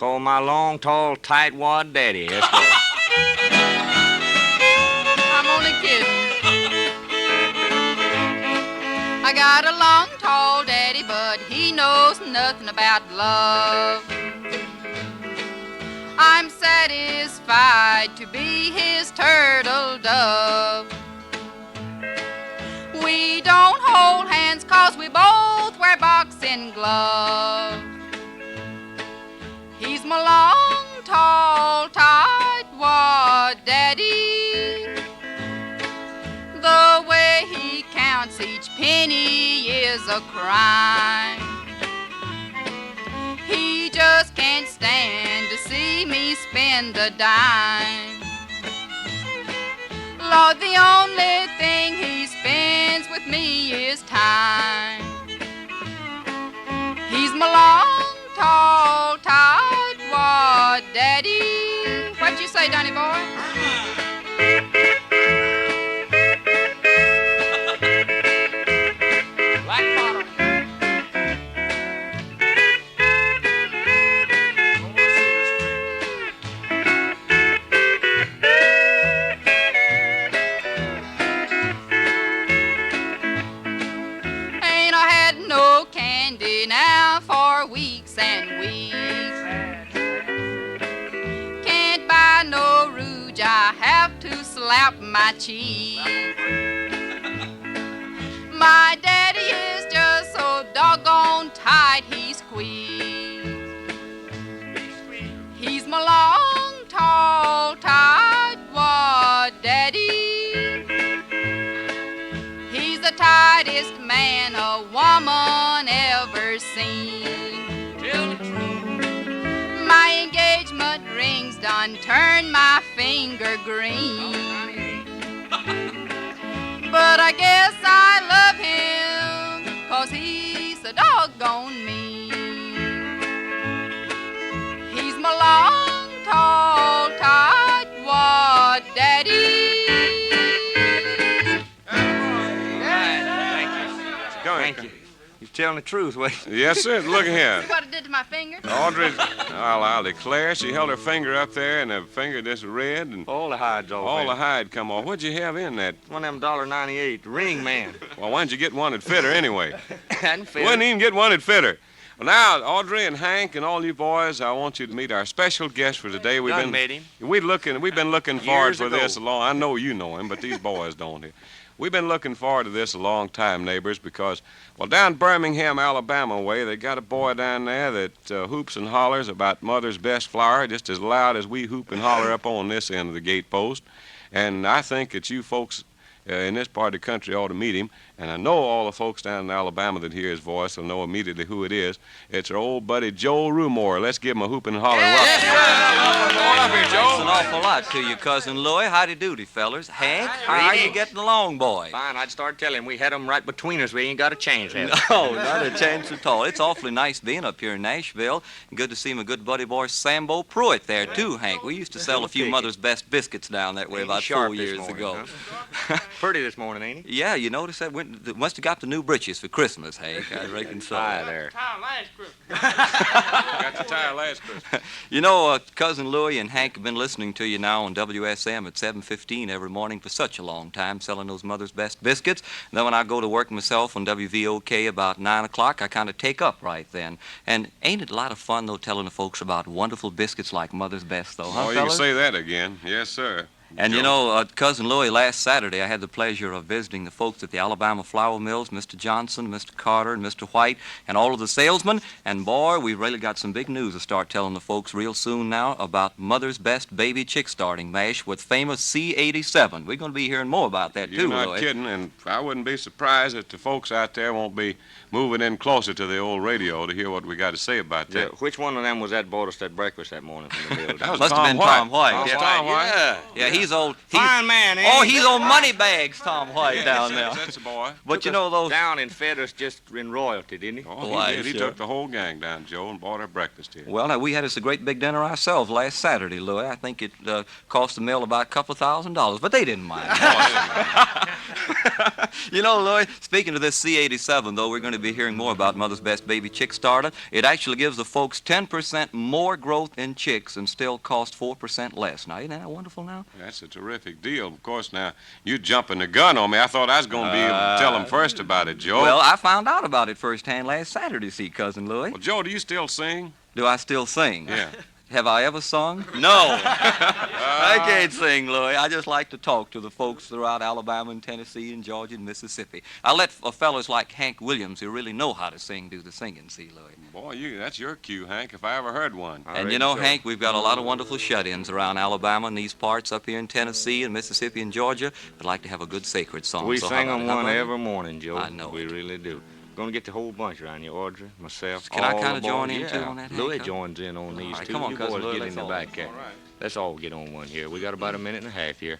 Call my long, tall, tight-wad daddy. Let's go. I'm only kidding. I got a long, tall daddy, but he knows nothing about love. I'm satisfied to be his turtle dove. We don't hold hands 'cause we both wear boxing gloves. He's my long, tall, tight-wad daddy. The way he counts each penny is a crime. He just can't stand to see me spend a dime. Lord, the only thing he spends with me is time. He's my long, tall, tight-wad daddy. What you say, Donny boy? Black bottom. Ain't I had no candy now for weeks and weeks. Can't buy no rouge, I have to slap my cheek. My daddy is just so doggone tight he squeezed. He's my long, tall, tight-wad daddy. He's the tightest man a woman ever seen. My engagement rings done turned my finger green. But I guess I love him 'cause he's so doggone mean. He's my long, tall, tight-wad daddy. Thank you. You're telling the truth, Wade. Yes, sir. Look at here. See what it did to my finger? Audrey, I'll declare, she held her finger up there, and her finger just red, and All the hides off. all the hide come off. What'd you have in that? One of them $1.98 ring man. Well, why didn't you get one that fit her anyway? Hadn't fit. Wouldn't even get one that fit her. Well, now, Audrey and Hank and all you boys, I want you to meet our special guest for today. Done met him. We've been looking forward Years for ago. this a long. I know you know him, but these boys don't here. We've been looking forward to this a long time, neighbors, because, well, down Birmingham, Alabama way, they got a boy down there that hoops and hollers about mother's best flower just as loud as we hoop and holler up on this end of the gate post. And I think that you folks in this part of the country ought to meet him. And I know all the folks down in Alabama that hear his voice will know immediately who it is. It's our old buddy Joe Rumore. Let's give him a hoop and holler. Yes, Come on up here, Joe. Thanks an awful lot to you, Cousin Louie. Howdy doody, fellers. Hank, how are you getting along, boy? Fine, I'd start telling him we had them right between us. We ain't got a change, have we? No, not a chance at all. It's awfully nice being up here in Nashville. Good to see my good buddy boy Sambo Pruitt there, too, Hank. We used to sell a few Mother's Best biscuits down that way Ain't about sharp 4 this years morning, ago. huh? Pretty this morning, ain't he? Yeah, you notice that? Must have got the new britches for Christmas, Hank. I reckon so. Hi there. Got the tire last Christmas. You know, Cousin Louie and Hank have been listening to you now on WSM at 7:15 every morning for such a long time, selling those Mother's Best biscuits. And then when I go to work myself on WVOK about 9 o'clock, I kind of take up right then. And ain't it a lot of fun, though, telling the folks about wonderful biscuits like Mother's Best, though, huh, Oh, you fellas? can say that again. Yes, sir. And you Joe. know, Cousin Louie, last Saturday I had the pleasure of visiting the folks at the Alabama Flour Mills, Mr. Johnson, Mr. Carter, and Mr. White, and all of the salesmen. And boy, we've really got some big news to start telling the folks real soon now about Mother's Best Baby Chick Starting Mash with famous C87. We're going to be hearing more about that, You're too, not Louie. kidding, and I wouldn't be surprised if the folks out there won't be moving in closer to the old radio to hear what we got to say about Yeah, that. which one of them was that bought us that breakfast that morning from the building? That was Must have Tom been White. Tom White. Tom Yeah. Tom White. Yeah. Yeah, he's old. Fine man, ain't Oh, he? he's on money bags, Tom White, Yeah, down there. that's a boy. But you know those... Down and fed us just in royalty, didn't he? Oh, Why, he did. He sure. took the whole gang down, Joe, and bought our breakfast here. Well, now, we had us a great big dinner ourselves last Saturday, Louie. I think it cost the mill about a couple of $1,000, but they didn't mind. You know, Louis, speaking of this C87, though, we're going to be hearing more about Mother's Best Baby Chick Starter. It actually gives the folks 10% more growth in chicks and still costs 4% less. Now, isn't that wonderful now? That's a terrific deal. Of course, now, you jumping the gun on me. I thought I was going to be able to tell them first about it, Joe. Well, I found out about it firsthand last Saturday, see, Cousin Louis. Well, Joe, do you still sing? Do I still sing? Yeah. Have I ever sung? No. I can't sing, Louis. I just like to talk to the folks throughout Alabama and Tennessee and Georgia and Mississippi. I let fellows like Hank Williams, who really know how to sing, do the singing, see, Louis. Boy, that's your cue, Hank, if I ever heard one. And you know, Hank, we've got a lot of wonderful shut-ins around Alabama and these parts up here in Tennessee and Mississippi and Georgia. I'd like to have a good sacred song. We so sing how them about one it? every morning, Joe. I know We it. really do. Gonna get the whole bunch around you, Audrey, myself. Can I all kinda the join boys. in, too, Yeah. on that, Louis Hank, huh? joins in on these right, too. come on, You Cousin boys Louis, get let's in the all- back here. All right. Let's all get on one here. We got about a minute and a half here.